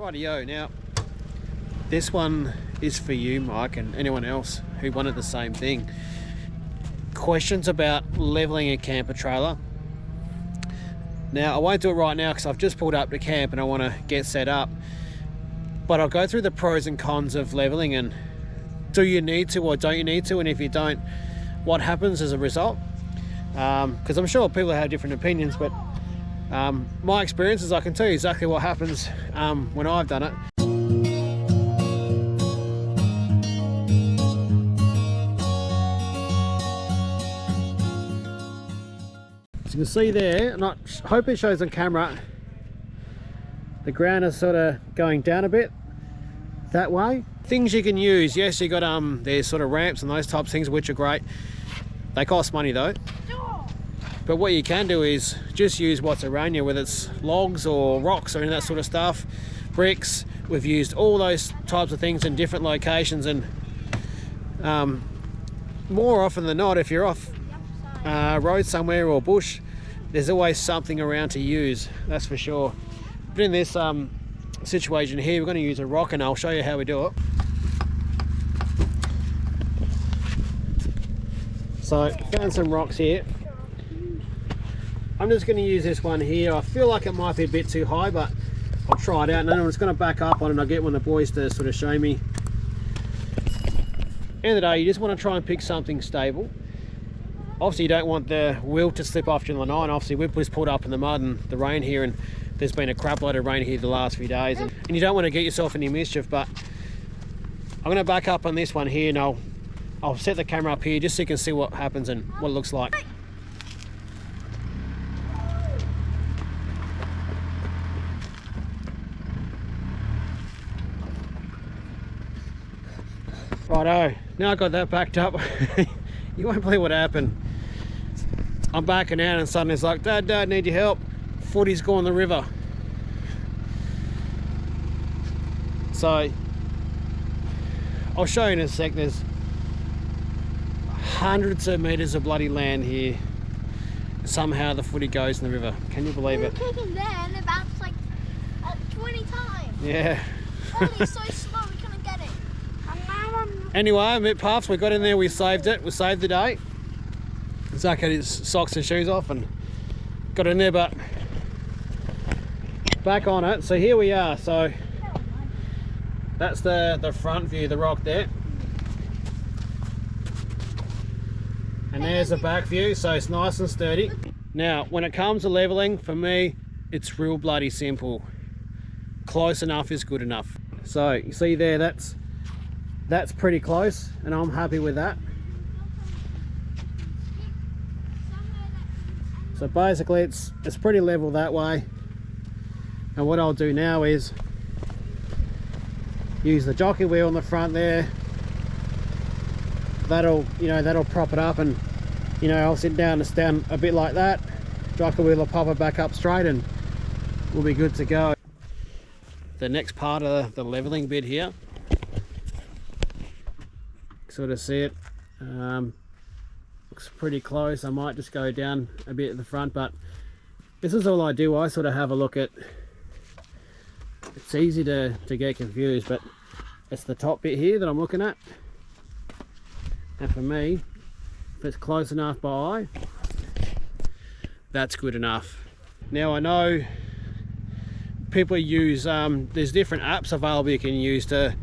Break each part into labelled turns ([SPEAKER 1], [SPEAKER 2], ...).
[SPEAKER 1] Rightio, now this one is for you, Mike, and anyone else who wanted the same thing. Questions about leveling a camper trailer. Now I won't do it right now because I've just pulled up to camp and I want to get set up, but I'll go through the pros and cons of leveling and do you need to or don't you need to, and if you don't, what happens as a result. Because I'm sure people have different opinions, but my experience is I can tell you exactly what happens when I've done it. As you can see there, and I hope it shows on camera, the ground is sort of going down a bit that way. Things you can use, yes, you got there's sort of ramps and those types of things, which are great. They cost money though. But what you can do is just use what's around you, whether it's logs or rocks or any of that sort of stuff, bricks. We've used all those types of things in different locations, and more often than not, if you're off road somewhere or bush, there's always something around to use, that's for sure. But in this situation here, we're going to use a rock, and I'll show you how we do it. So, found some rocks here. I'm just going to use this one here. I feel like it might be a bit too high, but I'll try it out, and then I'm just going to back up on it, and I'll get one of the boys to sort of show me. End of the day, you just want to try and pick something stable. Obviously you don't want the wheel to slip off during the night. Obviously we've just pulled up in the mud and the rain here, and there's been a crap load of rain here the last few days, and you don't want to get yourself any mischief. But I'm going to back up on this one here, and I'll set the camera up here just so you can see what happens and what it looks like. Righto, now I got that backed up. You won't believe what happened. I'm backing out and suddenly it's like, Dad, need your help. Footy's gone in the river. So, I'll show you in a sec. There's hundreds of meters of bloody land here. Somehow the footy goes in the river. Can you believe it?
[SPEAKER 2] Kicking there and it bounced like 20 times.
[SPEAKER 1] Yeah.
[SPEAKER 2] Only so slow we couldn't get it.
[SPEAKER 1] Anyway, I'm at Puffs. We got in there, we saved it. We saved the day. Zach had his socks and shoes off and got in there, but back on it. So here we are. So that's the front view, the rock there. And there's the back view, so it's nice and sturdy. Now, when it comes to leveling, for me, it's real bloody simple. Close enough is good enough. So you see there, that's pretty close, and I'm happy with that. So basically it's pretty level that way. And what I'll do now is use the jockey wheel on the front there. That'll prop it up, and I'll sit down and stand a bit like that. Jockey wheel will pop it back up straight and we'll be good to go. The next part of the leveling bit here, sort of see it, looks pretty close. I might just go down a bit at the front, but this is all I do. I sort of have a look at, it's easy to get confused, but it's the top bit here that I'm looking at. And for me, if it's close enough by eye, that's good enough. Now I know people use, there's different apps available you can use to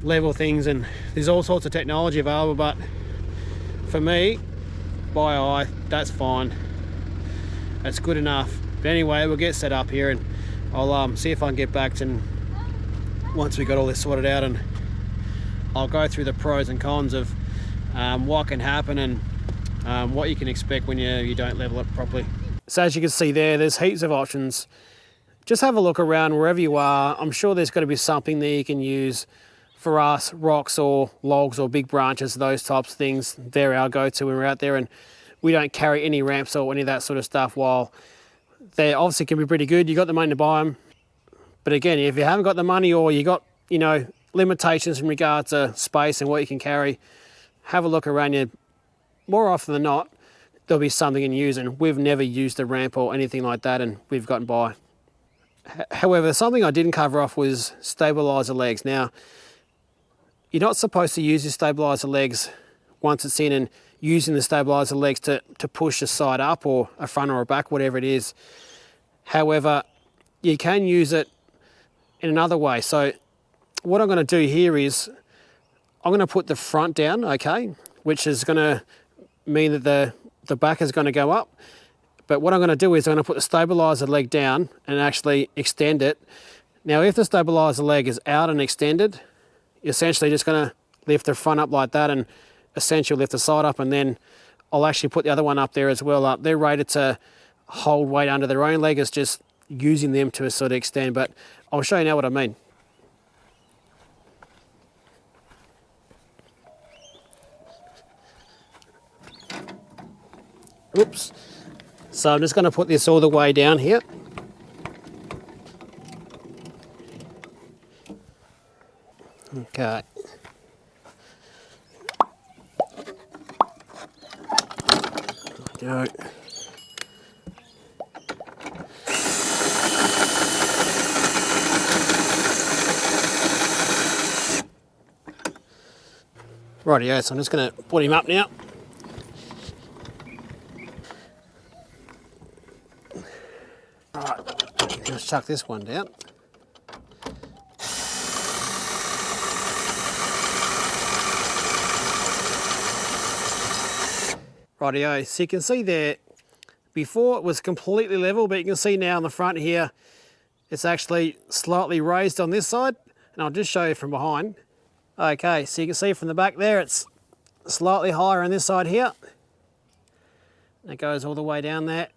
[SPEAKER 1] level things, and there's all sorts of technology available, but for me, by eye, that's fine. That's good enough. But anyway, we'll get set up here, and I'll see if I can get back to, once we got all this sorted out, and I'll go through the pros and cons of what can happen and what you can expect when you don't level it properly. So as you can see there's heaps of options. Just have a look around wherever you are. I'm sure there's got to be something there you can use. For us, rocks or logs or big branches, those types of things, they're our go-to when we're out there, and we don't carry any ramps or any of that sort of stuff. While they obviously can be pretty good, you got the money to buy them, but again, if you haven't got the money, or you got limitations in regards to space and what you can carry, have a look around you. More often than not, there'll be something you can use, and we've never used a ramp or anything like that, and we've gotten by. However, something I didn't cover off was stabiliser legs. Now, you're not supposed to use your stabiliser legs once it's in, and using the stabiliser legs to push a side up or a front or a back, whatever it is. However, you can use it in another way. So what I'm going to do here is I'm going to put the front down, okay, which is going to mean that the back is going to go up. But what I'm going to do is I'm going to put the stabiliser leg down and actually extend it. Now, if the stabiliser leg is out and extended, you're essentially just going to lift the front up like that and essentially lift the side up, and then I'll actually put the other one up there as well. They're rated to hold weight under their own leg. It's just using them to sort of extend, but I'll show you now what I mean. Oops. So I'm just going to put this all the way down here. Okay. Go. Rightio, so I'm just going to put him up now. Alright, let's chuck this one down. Rightio, so you can see there, before it was completely level, but you can see now on the front here, it's actually slightly raised on this side, and I'll just show you from behind. Okay, so you can see from the back there, it's slightly higher on this side here. It goes all the way down there.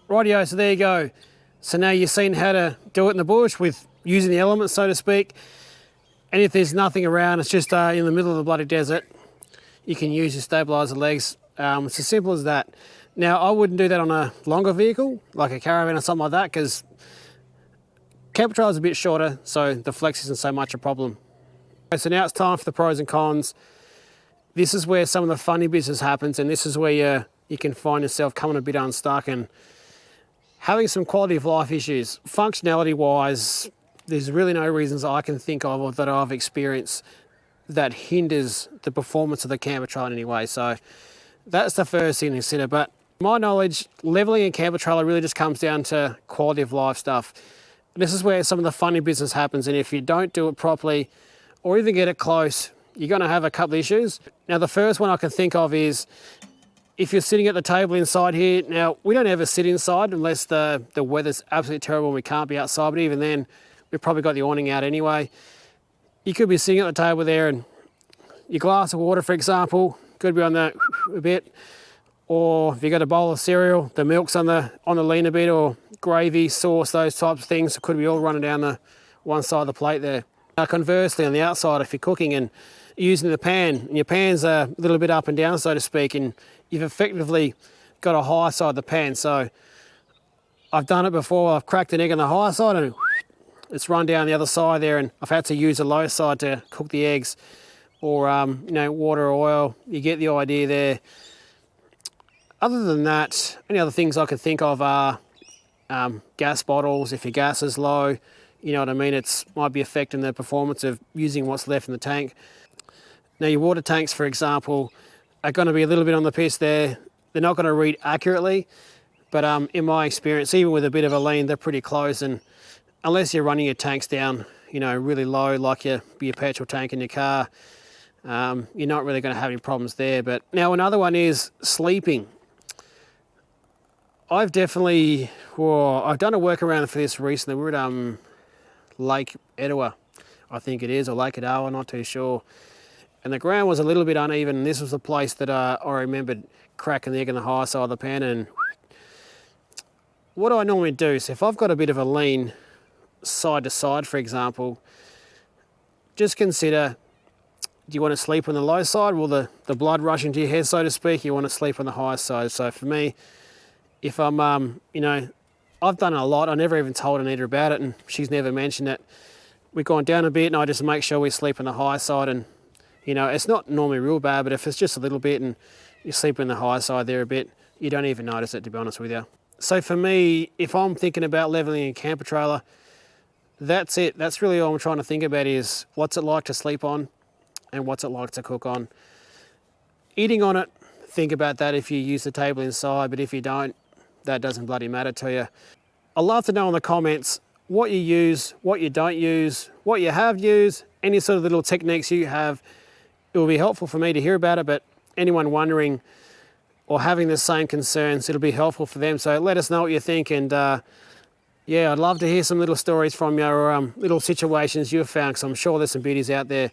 [SPEAKER 1] Rightio, so there you go. So now you've seen how to do it in the bush with using the elements, so to speak. And if there's nothing around, it's just in the middle of the bloody desert, you can use your stabiliser legs. It's as simple as that. Now, I wouldn't do that on a longer vehicle, like a caravan or something like that, because camper trailer is a bit shorter, so the flex isn't so much a problem. So now it's time for the pros and cons. This is where some of the funny business happens, and this is where you can find yourself coming a bit unstuck and having some quality of life issues. Functionality wise, there's really no reasons I can think of or that I've experienced that hinders the performance of the camper trailer in any way. So that's the first thing to consider. But my knowledge, leveling a camper trailer really just comes down to quality of life stuff. This is where some of the funny business happens, and if you don't do it properly or even get it close, you're going to have a couple of issues. Now, the first one I can think of is if you're sitting at the table inside here. Now, we don't ever sit inside unless the weather's absolutely terrible and we can't be outside, but even then, we've probably got the awning out anyway. You could be sitting at the table there and your glass of water, for example, could be on the a bit, or if you've got a bowl of cereal, the milk's on the lean a bit, or gravy, sauce, those types of things, could be all running down the one side of the plate there. Now, conversely, on the outside, if you're cooking and using the pan, and your pan's a little bit up and down, so to speak, and you've effectively got a high side of the pan. So I've done it before. I've cracked an egg on the high side and it's run down the other side there, and I've had to use the low side to cook the eggs, or water or oil. You get the idea there. Other than that, any other things I can think of are gas bottles. If your gas is low, you know what I mean, it might be affecting the performance of using what's left in the tank. Now, your water tanks, for example, are going to be a little bit on the piss there. They're not going to read accurately, but in my experience, even with a bit of a lean, they're pretty close. And unless you're running your tanks down, really low, like your petrol tank in your car, you're not really going to have any problems there. But now another one is sleeping. I've done a workaround for this recently. We're at Lake Etowah, I think it is, or Lake Etowah, not too sure. And the ground was a little bit uneven, and this was the place that I remembered cracking the egg on the high side of the pan. And what I normally do, so if I've got a bit of a lean side to side, for example, just consider, do you want to sleep on the low side? Will the blood rush into your head, so to speak? You want to sleep on the high side. So for me, if I'm, I've done it a lot. I never even told Anita about it, and she's never mentioned it. We've gone down a bit, and I just make sure we sleep on the high side, and You know, it's not normally real bad, but if it's just a little bit and you sleep in the high side there a bit, you don't even notice it, to be honest with you. So for me, if I'm thinking about leveling a camper trailer, that's it. That's really all I'm trying to think about is what's it like to sleep on and what's it like to cook on. Eating on it, think about that if you use the table inside, but if you don't, that doesn't bloody matter to you. I'd love to know in the comments what you use, what you don't use, what you have used, any sort of little techniques you have. It will be helpful for me to hear about it, but anyone wondering or having the same concerns, it'll be helpful for them. So let us know what you think, and yeah, I'd love to hear some little stories from your little situations you've found, because I'm sure there's some beauties out there.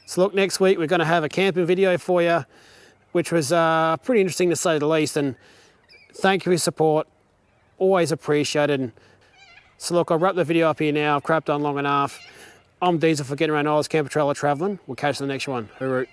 [SPEAKER 1] So look, next week we're going to have a camping video for you, which was pretty interesting to say the least, and thank you for your support, always appreciated. So look, I'll wrap the video up here now. I've crapped on long enough. I'm Diesel for Getting Around Oz Camper Trailer Traveling. We'll catch you in the next one. Hooroo.